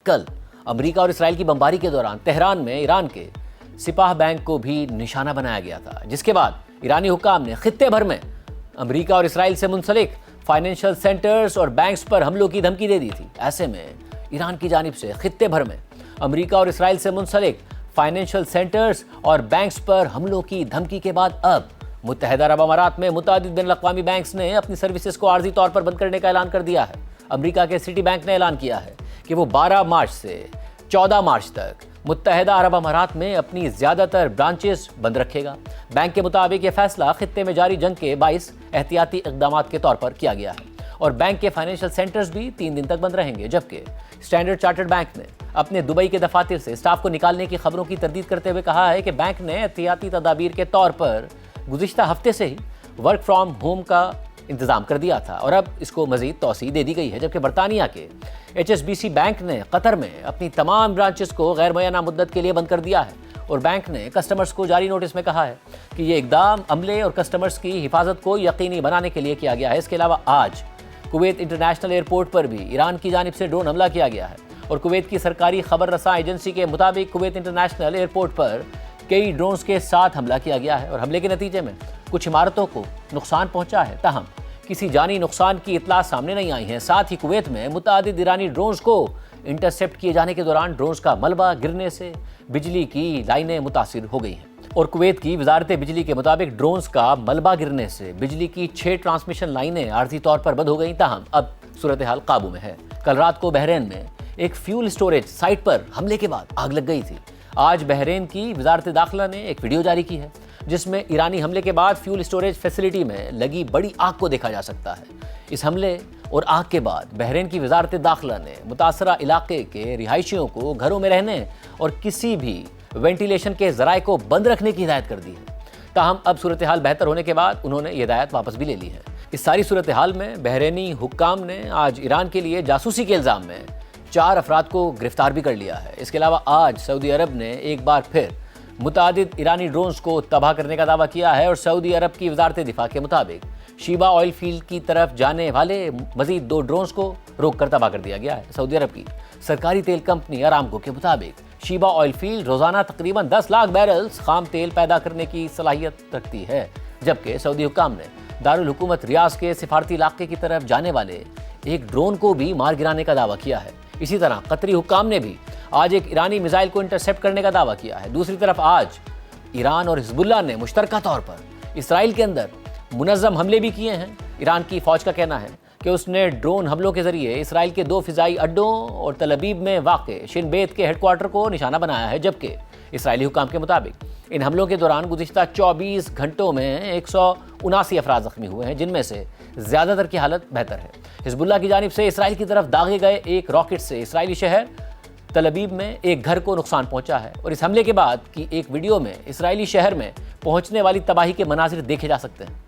کل امریکہ اور اسرائیل کی بمباری کے دوران تہران میں ایران کے سپاہ بینک کو بھی نشانہ بنایا گیا تھا، جس کے بعد ایرانی حکام نے خطے بھر میں امریکہ اور اسرائیل سے منسلک فائنینشیل سینٹرز اور بینکس پر حملوں کی دھمکی دے دی تھی۔ ایسے میں ایران کی جانب سے خطے بھر میں امریکہ اور اسرائیل سے منسلک فائنینشیل سینٹرز اور بینکس پر حملوں کی دھمکی کے بعد اب متحدہ عرب امارات میں متعدد بین الاقوامی بینکس نے اپنی سروسز کو عارضی طور پر بند کرنے کا اعلان کر دیا ہے۔ امریکہ کے سٹی بینک نے اعلان کیا ہے کہ وہ 12 مارچ سے 14 مارچ تک متحدہ عرب امارات میں اپنی زیادہ تر برانچز بند رکھے گا۔ بینک کے مطابق یہ فیصلہ خطے میں جاری جنگ کے باعث احتیاطی اقدامات کے طور پر کیا گیا ہے اور بینک کے فائنینشیل سینٹرز بھی 3 دن تک بند رہیں گے، جبکہ اسٹینڈرڈ چارٹرڈ بینک نے اپنے دبئی کے دفاتر سے اسٹاف کو نکالنے کی خبروں کی تردید کرتے ہوئے کہا ہے کہ بینک نے احتیاطی تدابیر کے طور پر گزشتہ ہفتے سے ہی ورک فرام ہوم کا انتظام کر دیا تھا اور اب اس کو مزید توسیع دے دی گئی ہے، جبکہ برطانیہ کے HSBC بینک نے قطر میں اپنی تمام برانچز کو غیر معینہ مدت کے لیے بند کر دیا ہے اور بینک نے کسٹمرز کو جاری نوٹس میں کہا ہے کہ یہ اقدام عملے اور کسٹمرز کی حفاظت کو یقینی بنانے کے لیے کیا گیا ہے۔ اس کے علاوہ آج کویت انٹرنیشنل ایئرپورٹ پر بھی ایران کی جانب سے ڈرون حملہ کیا گیا ہے اور کویت کی سرکاری خبر رساں ایجنسی کے مطابق کویت انٹرنیشنل ایئرپورٹ پر کئی ڈرونز کے ساتھ حملہ کیا گیا ہے اور حملے کے نتیجے میں کچھ عمارتوں کو نقصان پہنچا ہے، تاہم کسی جانی نقصان کی اطلاع سامنے نہیں آئی ہے۔ ساتھ ہی کویت میں متعدد ایرانی ڈرونز کو انٹرسیپٹ کیے جانے کے دوران ڈرونز کا ملبہ گرنے سے بجلی کی لائنیں متاثر ہو گئی ہیں اور کویت کی وزارت بجلی کے مطابق ڈرونز کا ملبہ گرنے سے بجلی کی 6 ٹرانسمیشن لائنیں عارضی طور پر بند ہو گئیں، تاہم اب صورتحال قابو میں ہے۔ کل رات کو بحرین میں ایک فیول سٹوریج سائٹ پر حملے کے بعد آگ لگ گئی تھی۔ آج بحرین کی وزارت داخلہ نے ایک ویڈیو جاری کی ہے جس میں ایرانی حملے کے بعد فیول سٹوریج فیسلٹی میں لگی بڑی آگ کو دیکھا جا سکتا ہے۔ اس حملے اور آگ کے بعد بحرین کی وزارت داخلہ نے متاثرہ علاقے کے رہائشیوں کو گھروں میں رہنے اور کسی بھی وینٹیلیشن کے ذرائع کو بند رکھنے کی ہدایت کر دی ہے، تاہم اب صورتحال بہتر ہونے کے بعد انہوں نے یہ ہدایت واپس بھی لے لی ہے۔ اس ساری صورتحال میں بحرینی حکام نے آج ایران کے لیے جاسوسی کے الزام میں 4 افراد کو گرفتار بھی کر لیا ہے۔ اس کے علاوہ آج سعودی عرب نے ایک بار پھر متعدد ایرانی ڈرونز کو تباہ کرنے کا دعویٰ کیا ہے اور سعودی عرب کی وزارت دفاع کے مطابق شیبہ آئل فیلڈ کی طرف جانے والے مزید 2 ڈرونز کو روک کر تباہ کر دیا گیا ہے۔ سعودی عرب کی سرکاری تیل کمپنی ارامکو کے مطابق شیبہ آئل فیلڈ روزانہ تقریباً 10 لاکھ بیرلز خام تیل پیدا کرنے کی صلاحیت رکھتی ہے، جبکہ سعودی حکام نے دارالحکومت ریاض کے سفارتی علاقے کی طرف جانے والے ایک ڈرون کو بھی مار گرانے کا دعویٰ کیا ہے۔ اسی طرح قطری حکام نے بھی آج ایک ایرانی میزائل کو انٹرسیپٹ کرنے کا دعویٰ کیا ہے۔ دوسری طرف آج ایران اور حزب اللہ نے مشترکہ طور پر اسرائیل کے اندر منظم حملے بھی کیے ہیں۔ ایران کی فوج کا کہنا ہے کہ اس نے ڈرون حملوں کے ذریعے اسرائیل کے 2 فضائی اڈوں اور تل ابیب میں واقع شن بیت کے ہیڈ کوارٹر کو نشانہ بنایا ہے، جبکہ اسرائیلی حکام کے مطابق ان حملوں کے دوران گزشتہ 24 گھنٹوں میں 179 افراد زخمی ہوئے ہیں، جن میں سے زیادہ تر کی حالت بہتر ہے۔ حزب اللہ کی جانب سے اسرائیل کی طرف داغے گئے ایک راکٹ سے اسرائیلی شہر تل ابیب میں ایک گھر کو نقصان پہنچا ہے اور اس حملے کے بعد کی ایک ویڈیو میں اسرائیلی شہر میں پہنچنے والی تباہی کے مناظر دیکھے جا سکتے ہیں۔